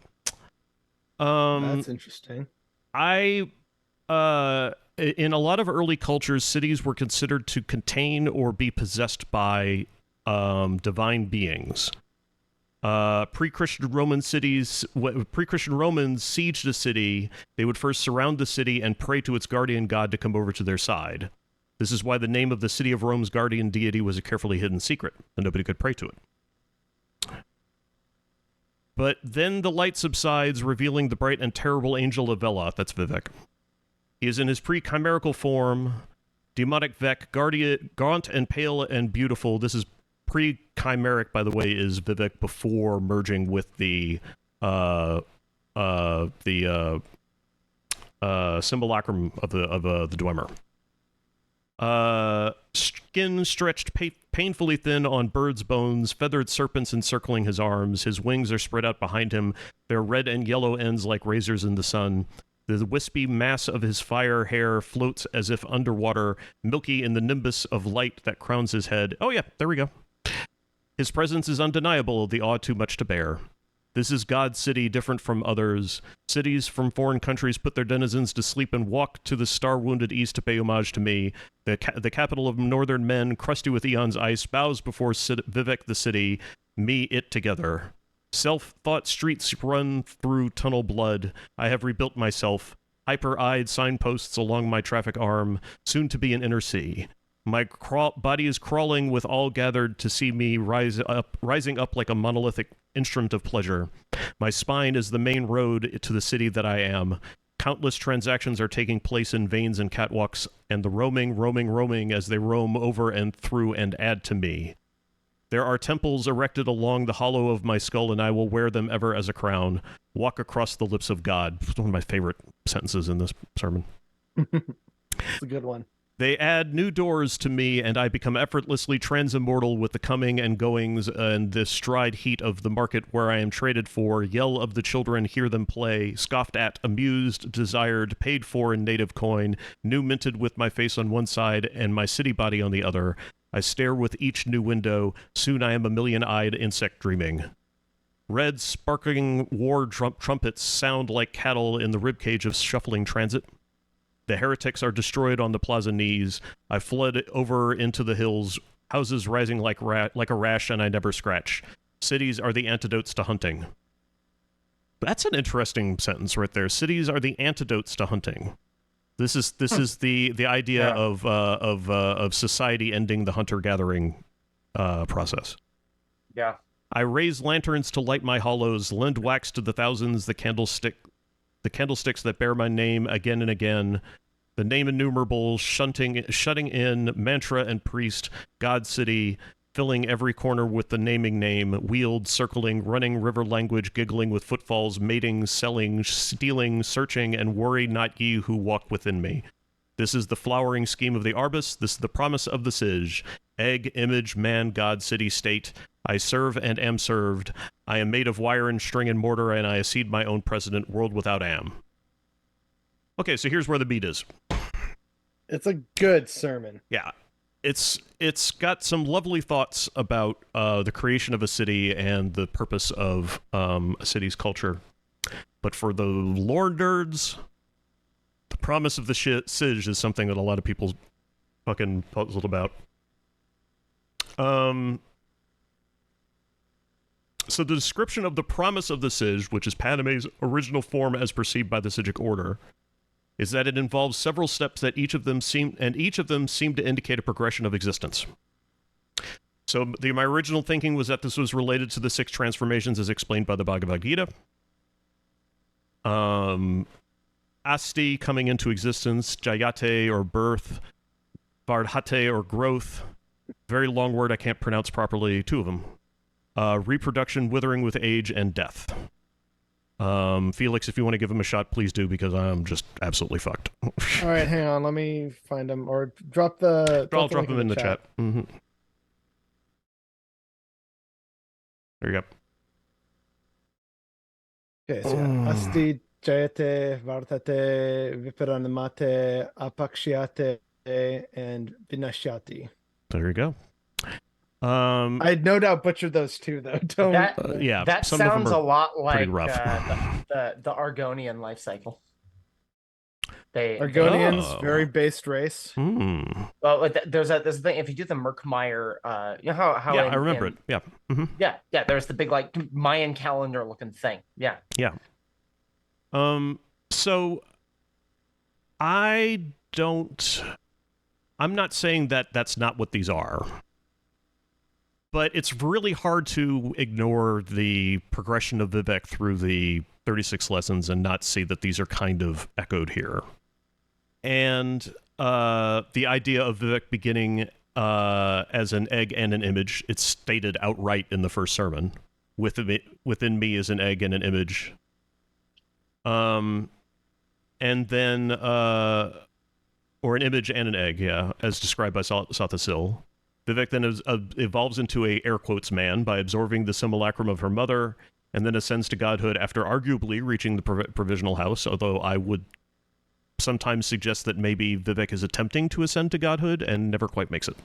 that's interesting. In a lot of early cultures, cities were considered to contain or be possessed by divine beings. Pre-Christian Romans sieged a city. They would first surround the city and pray to its guardian god to come over to their side. This is why the name of the city of Rome's guardian deity was a carefully hidden secret, and nobody could pray to it. But then the light subsides, revealing the bright and terrible angel of Veloth. That's Vivec. He is in his pre-chimerical form, demonic Vec, gaunt and pale and beautiful. This is pre-chimeric, by the way, is Vivec before merging with the simulacrum of the Dwemer. Skin stretched painfully thin on bird's bones, feathered serpents encircling his arms. His wings are spread out behind him, their red and yellow ends like razors in the sun. The wispy mass of his fire hair floats as if underwater, milky in the nimbus of light that crowns his head. Oh yeah, there we go. His presence is undeniable, the awe too much to bear. This is God's city, different from others. Cities from foreign countries put their denizens to sleep and walk to the star-wounded east to pay homage to me. The capital of northern men, crusty with eon's ice, bows before Vivec the city, me it together. Self-thought streets run through tunnel blood. I have rebuilt myself. Hyper-eyed signposts along my traffic arm, soon to be an inner sea. My body is crawling with all gathered to see me rising up like a monolithic instrument of pleasure. My spine is the main road to the city that I am. Countless transactions are taking place in veins and catwalks, and the roaming as they roam over and through and add to me. There are temples erected along the hollow of my skull, and I will wear them ever as a crown. Walk across the lips of God. It's one of my favorite sentences in this sermon. It's a good one. They add new doors to me, and I become effortlessly transimmortal with the coming and goings and the stride heat of the market where I am traded for. Yell of the children, hear them play, scoffed at, amused, desired, paid for in native coin, new minted with my face on one side and my city body on the other. I stare with each new window. Soon I am a million-eyed insect dreaming. Red, sparkling war trumpets sound like cattle in the ribcage of shuffling transit. The heretics are destroyed on the plaza knees. I fled over into the hills, houses rising like a rash, and I never scratch. Cities are the antidotes to hunting. That's an interesting sentence right there. Cities are the antidotes to hunting. This is the idea of society ending the hunter-gathering process. Yeah. I raise lanterns to light my hollows, lend wax to the thousands, the candlesticks that bear my name again and again, the name innumerable, shutting in mantra and priest, God city, filling every corner with the naming name, wheeled, circling, running river language, giggling with footfalls, mating, selling, stealing, searching, and worry not ye who walk within me. This is the flowering scheme of the Arbus, this is the promise of the Sige. Egg, image, man, God, city, state. I serve and am served. I am made of wire and string and mortar, and I accede my own president, world without am. Okay, so here's where the beat is. It's a good sermon. Yeah. It's got some lovely thoughts about the creation of a city and the purpose of a city's culture. But for the lore nerds, the promise of the Sige is something that a lot of people fucking puzzled about. So the description of the promise of the Sige, which is Paname's original form as perceived by the Sigic order, is that it involves several steps that each of them seem to indicate a progression of existence. So my original thinking was that this was related to the 6 transformations as explained by the Bhagavad Gita. Asti coming into existence, Jayate or birth, Vardhate or growth, very long word I can't pronounce properly, 2 of them. Reproduction, withering with age, and death. Felix, if you want to give him a shot, please do, because I'm just absolutely fucked. All right, hang on. Let me find him, or drop the. I'll drop him in the chat. Mm-hmm. There you go. Okay, so Asti, Jayate, Vartate, Viparanamate, Apakshyate, and Vinashyati. There you go. I no doubt butchered those 2, though. Don't. Yeah, that some sounds of them a lot like the the Argonian life cycle. Argonians, very based race. Well, there's a thing. If you do the Merkmeyer, you know how I remember it. Yeah. Mm-hmm. Yeah. There's the big like Mayan calendar looking thing. Yeah. So I'm not saying that that's not what these are. But it's really hard to ignore the progression of Vivec through the 36 lessons and not see that these are kind of echoed here. And the idea of Vivec beginning as an egg and an image, it's stated outright in the first sermon. Within me is an egg and an image. And then, or an image and an egg, as described by Sathasil. Vivec then evolves into a air quotes man by absorbing the simulacrum of her mother, and then ascends to godhood after arguably reaching the provisional house, although I would sometimes suggest that maybe Vivec is attempting to ascend to godhood and never quite makes it.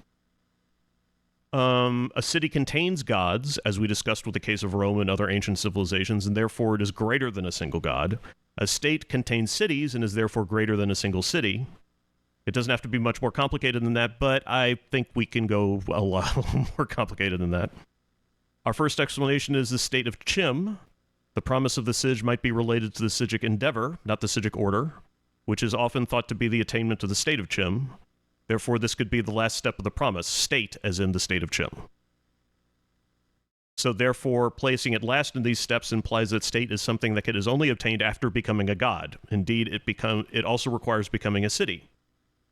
A city contains gods, as we discussed with the case of Rome and other ancient civilizations, and therefore it is greater than a single god. A state contains cities and is therefore greater than a single city. It doesn't have to be much more complicated than that, but I think we can go a lot more complicated than that. Our first explanation is the state of Chim. The promise of the Sige might be related to the Sigic endeavor, not the Sigic order, which is often thought to be the attainment of the state of Chim. Therefore, this could be the last step of the promise, state as in the state of Chim. So therefore, placing it last in these steps implies that state is something that is only obtained after becoming a god. Indeed, it also requires becoming a city.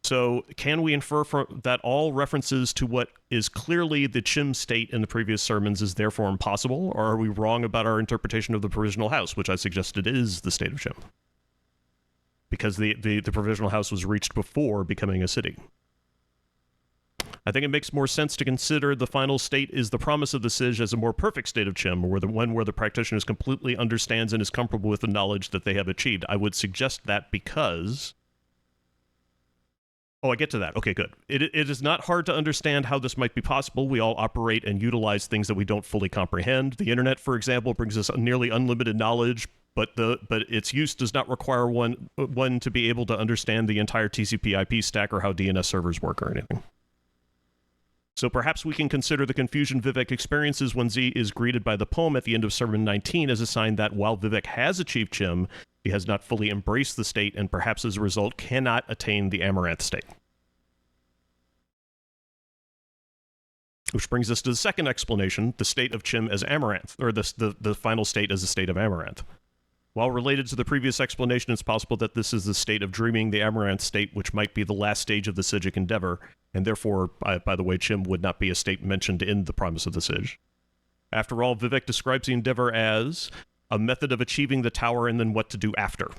So can we infer from that all references to what is clearly the Chim state in the previous sermons is therefore impossible, or are we wrong about our interpretation of the provisional house, which I suggested is the state of Chim? Because the provisional house was reached before becoming a city. I think it makes more sense to consider the final state is the promise of the Sige as a more perfect state of Chim, or the one where the practitioner completely understands and is comfortable with the knowledge that they have achieved. I would suggest that because Oh, I get to that. Okay, good. It is not hard to understand how this might be possible. We all operate and utilize things that we don't fully comprehend. The internet, for example, brings us nearly unlimited knowledge, but its use does not require one to be able to understand the entire TCP/IP stack or how DNS servers work or anything. So perhaps we can consider the confusion Vivec experiences when Z is greeted by the poem at the end of Sermon 19 as a sign that while Vivec has achieved Chim, he has not fully embraced the state and perhaps as a result cannot attain the Amaranth state. Which brings us to the second explanation, the state of Chim as Amaranth, or the final state as the state of Amaranth. While related to the previous explanation, it's possible that this is the state of dreaming, the Amaranth state, which might be the last stage of the Psijic endeavor, and therefore, by the way, Chim would not be a state mentioned in the Promise of the Psij. After all, Vivec describes the endeavor as a method of achieving the tower and then what to do after.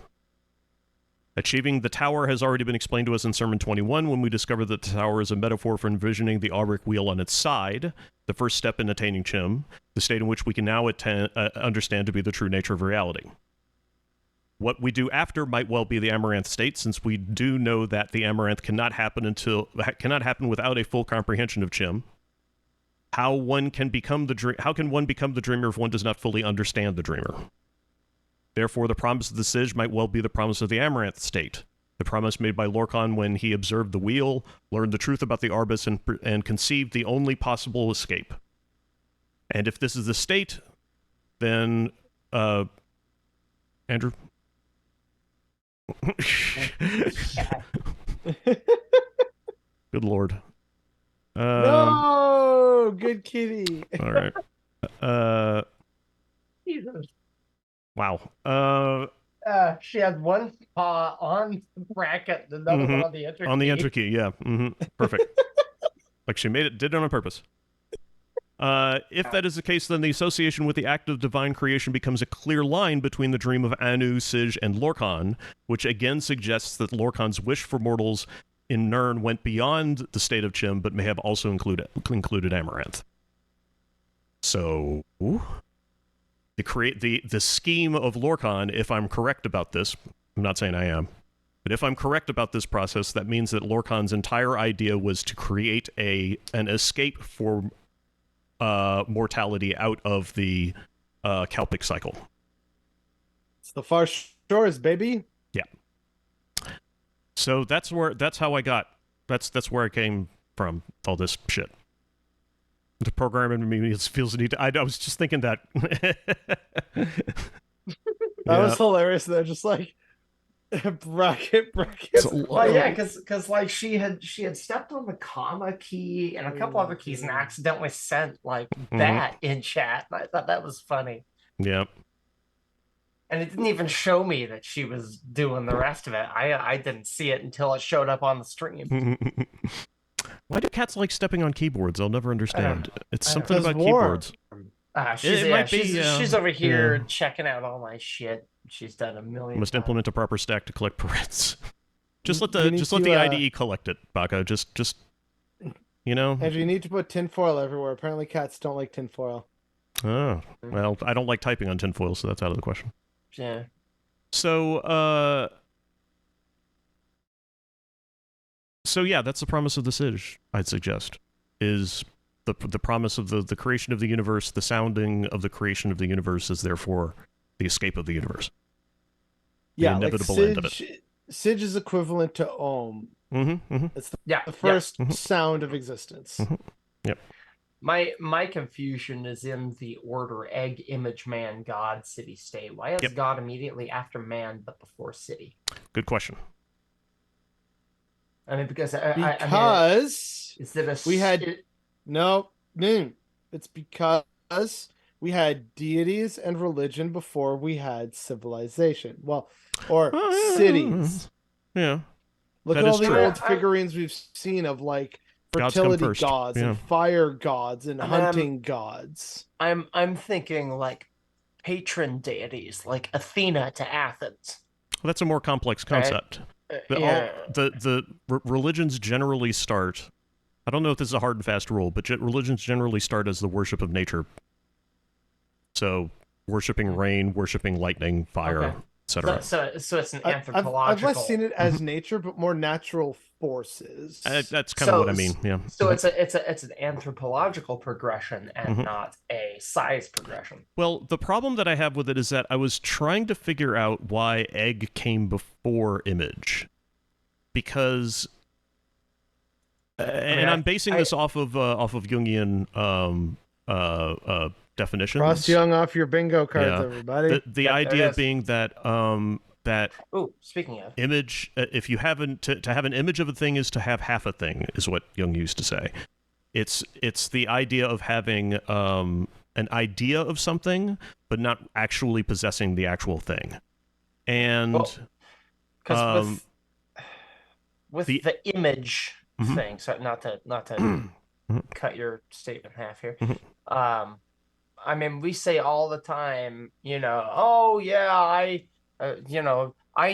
Achieving the tower has already been explained to us in Sermon 21 when we discovered that the tower is a metaphor for envisioning the Auric wheel on its side, the first step in attaining Chim, the state in which we can now understand to be the true nature of reality. What we do after might well be the Amaranth state, since we do know that the Amaranth cannot happen without a full comprehension of Chim. How can one become the dreamer if one does not fully understand the dreamer? Therefore, the promise of the Psij might well be the promise of the Amaranth state, the promise made by Lorcan when he observed the wheel, learned the truth about the Arbus, and conceived the only possible escape. And if this is the state, then, Andrew? Good Lord. No, good kitty. All right. Jesus. Wow. She had one paw on the bracket, another one on the enter key. On the enter key, yeah. Perfect. Like she did it on purpose. If that is the case, then the association with the act of divine creation becomes a clear line between the dream of Anu, Psij, and Lorcan, which again suggests that Lorcan's wish for mortals in Nirn went beyond the state of Chim, but may have also included Amaranth. So, the scheme of Lorcan, if I'm correct about this, I'm not saying I am, but if I'm correct about this process, that means that Lorcan's entire idea was to create an escape for mortality out of the Kalpic cycle. It's the far shores, baby. Yeah. So that's where I came from, all this shit. The program in me feels the need to, I was just thinking that. That was hilarious though, just like bracket. Well, yeah, because like she had stepped on the comma key and a couple other keys and accidentally sent like that in chat. I thought that was funny. Yeah. And it didn't even show me that she was doing the rest of it. I didn't see it until it showed up on the stream. Why do cats like stepping on keyboards? I'll never understand. It's something about warm. keyboards. She's over here checking out all my shit. She's done a million. Must implement a proper stack to collect parents. Just let the IDE collect it, Baka. Just you know. And you need to put tinfoil everywhere. Apparently, cats don't like tinfoil. Oh well, I don't like typing on tinfoil, so that's out of the question. Yeah. So yeah, that's the promise of the Psij, I'd suggest, is the promise of the creation of the universe. The sounding of the creation of the universe is therefore the escape of the universe. The inevitable end of it. Psij is equivalent to Om. It's the first sound of existence. Yep. My confusion is in the order egg, image, man, God, city, state. Why is God immediately after man but before city? Good question. I mean, because it's because we had deities and religion before we had civilization. Well, or cities. Yeah. Look at all the old figurines we've seen of like fertility gods and fire gods and hunting gods. I'm thinking like patron deities, like Athena to Athens. Well, that's a more complex concept. The religions generally start. I don't know if this is a hard and fast rule, but religions generally start as the worship of nature. So, worshipping rain, worshipping lightning, fire. etc. So it's an I've anthropological. less seen it as nature, but more natural forces. That's kind of what I mean. Yeah. So it's an anthropological progression and not a size progression. Well, the problem that I have with it is that I was trying to figure out why egg came before image, because, I'm basing this off of Jungian definitions. Cross Jung off your bingo cards, everybody. The idea being that that speaking of image, if you haven't to have an image of a thing is to have half a thing, is what Jung used to say. It's the idea of having an idea of something, but not actually possessing the actual thing. And because with the image thing, so not to cut your statement in half here. I mean, we say all the time, oh yeah, I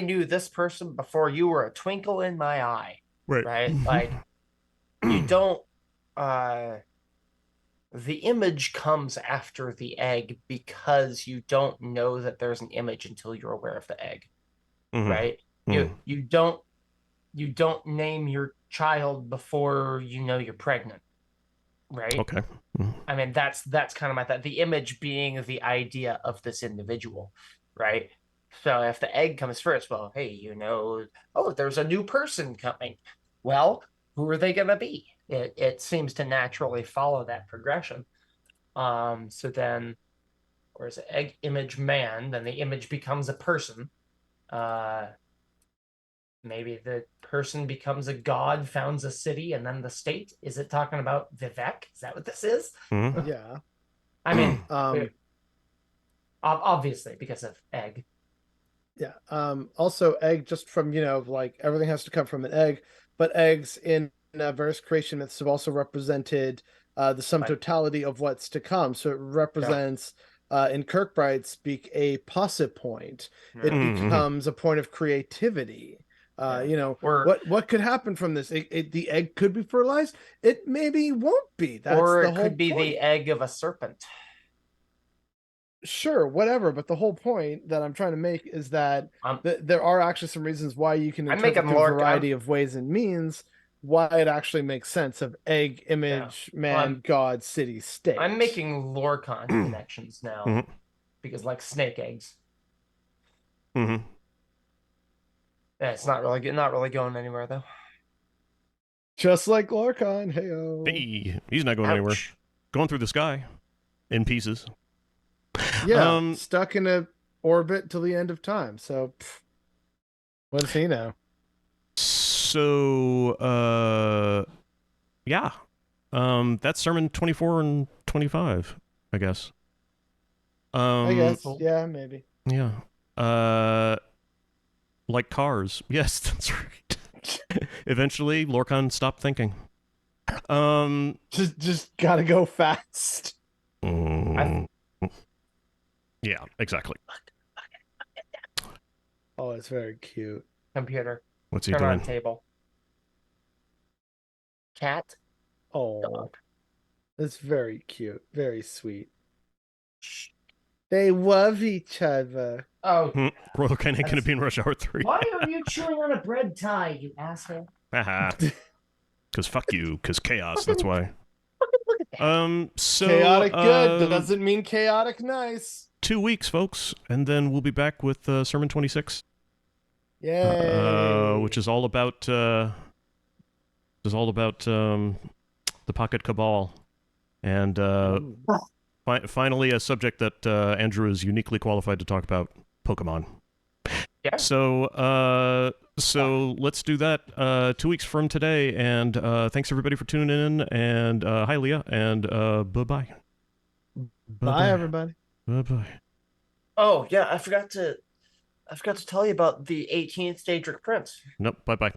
knew this person before you were a twinkle in my eye. Right? Like, you don't, the image comes after the egg because you don't know that there's an image until you're aware of the egg. Right? You don't name your child before you know you're pregnant. Right? Okay. I mean, that's kind of my thought. The image being the idea of this individual, right? So if the egg comes first, well, hey, there's a new person coming. Well, who are they going to be? It seems to naturally follow that progression. So then, or is it egg, image, man? Then the image becomes a person. Maybe the person becomes a god, founds a city, and then the state. Is it talking about Vivec? Is that what this is? Yeah. I mean, obviously because of egg. Yeah. Also, egg, just from like everything has to come from an egg, but eggs in various creation myths have also represented the sum totality of what's to come. So it represents. In Kirkbride speak a possit point. It becomes a point of creativity. What could happen from this? The egg could be fertilized. It maybe won't be. That's or the it whole could be point. the egg of a serpent. Sure, whatever. But the whole point that I'm trying to make is that there are actually some reasons why you can interpret a variety of ways and means why it actually makes sense of egg, image, man, god, city, state. I'm making Lorecast connections now because, like, snake eggs. Yeah, it's not really going anywhere though. Just like Lorecast, hey, he's not going anywhere. Going through the sky in pieces. Yeah, stuck in a orbit till the end of time. So, what does he know? So, yeah, that's sermon 24 and 25, I guess. Yeah, maybe. Yeah. Like cars. Yes, that's right. Eventually, Lorecast stopped thinking. Just gotta go fast. Yeah, exactly. Oh, it's very cute. Computer. What's he Turn doing? on table. Cat. Oh, dog. That's very cute. Very sweet. They love each other. Oh. Royal Canin going to be in Rush Hour 3. Why are you chewing on a bread tie, you asshole? Haha. Because fuck you. Because chaos, that's why. Look at that. So chaotic good doesn't mean chaotic nice. 2 weeks, folks, and then we'll be back with Sermon 26. Yay! Which is all about the Pocket Cabal, and finally a subject that Andrew is uniquely qualified to talk about: Pokemon. Yeah. So let's do that 2 weeks from today, and thanks everybody for tuning in, and hi Leah, and bye-bye. Bye everybody. Bye-bye. Oh yeah, I forgot to tell you about the 18th Daedric Prince. Nope, bye-bye.